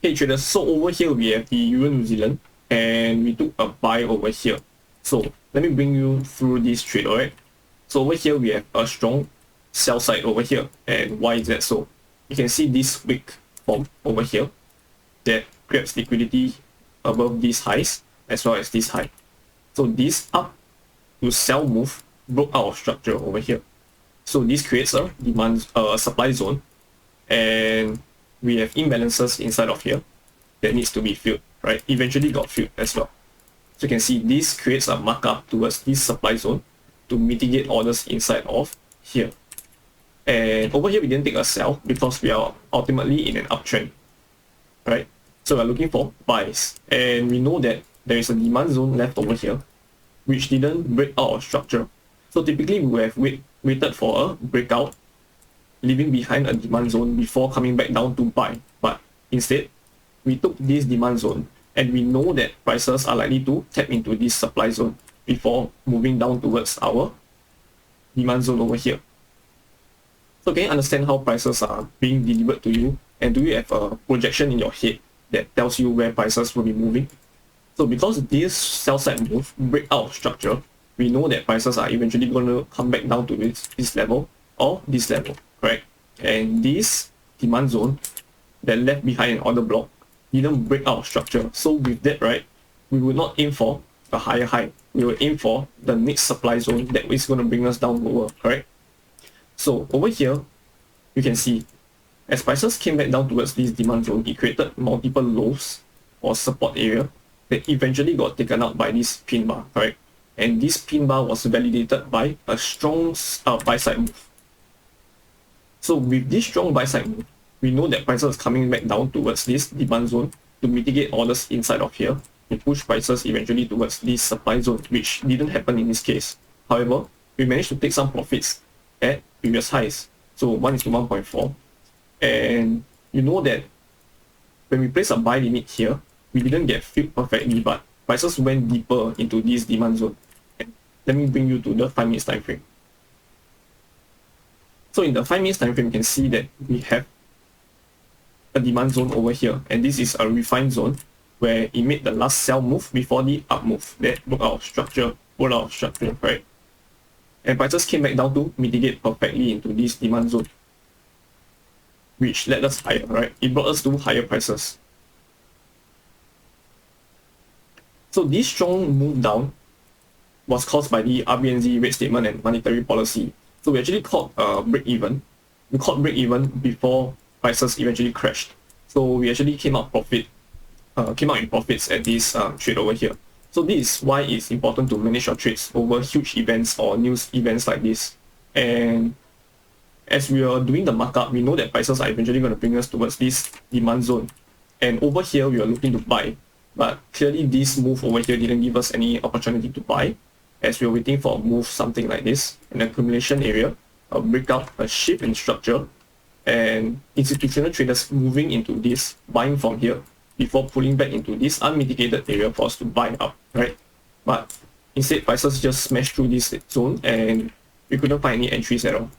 Hey traders, so over here we have the Euro New Zealand and we took a buy over here. So let me bring you through this trade, alright? So over here we have a strong sell side over here. And why is that so? You can see this wick form over here that grabs liquidity above these highs as well as this high. So this up to sell move broke out of structure over here. So this creates a supply zone, and we have imbalances inside of here that needs to be filled, right? Eventually got filled as well. So you can see this creates a markup towards this supply zone to mitigate orders inside of here. And over here we didn't take a sell because we are ultimately in an uptrend, right? So we're looking for buys, and we know that there is a demand zone left over here which didn't break out of structure. So typically we would have waited for a breakout, leaving behind a demand zone before coming back down to buy. But instead, we took this demand zone and we know that prices are likely to tap into this supply zone before moving down towards our demand zone over here. So can you understand how prices are being delivered to you, and do you have a projection in your head that tells you where prices will be moving? So because this sell side move break out of structure, we know that prices are eventually going to come back down to this level or this level, correct? And this demand zone that left behind an order block didn't break out of structure. So with that, right, we will not aim for a higher high. We will aim for the next supply zone that is going to bring us down lower, correct? So over here, you can see as prices came back down towards this demand zone, it created multiple lows or support area that eventually got taken out by this pin bar, correct? And this pin bar was validated by a strong buy side move. So with this strong buy side move, we know that prices is coming back down towards this demand zone to mitigate orders inside of here to push prices eventually towards this supply zone, which didn't happen in this case. However, we managed to take some profits at previous highs. So 1:1.4. And you know that when we place a buy limit here, we didn't get filled perfectly, but prices went deeper into this demand zone. And let me bring you to the 5 minutes time frame. So in the 5 minutes time frame, you can see that we have a demand zone over here, and this is a refined zone where it made the last sell move before the up move that broke out of structure, right? And prices came back down to mitigate perfectly into this demand zone, which led us higher, right? It brought us to higher prices. So this strong move down was caused by the RBNZ rate statement and monetary policy. So we actually caught break even. We caught break even before prices eventually crashed. So we actually came out in profits at this trade over here. So this is why it's important to manage your trades over huge events or news events like this. And as we are doing the markup, we know that prices are eventually going to bring us towards this demand zone. And over here, we are looking to buy. But clearly, this move over here didn't give us any opportunity to buy, as we are waiting for a move something like this, an accumulation area, a breakout, a shift in structure, and institutional traders moving into this, buying from here, before pulling back into this unmitigated area for us to buy up, right? But instead, prices just smashed through this zone and we couldn't find any entries at all.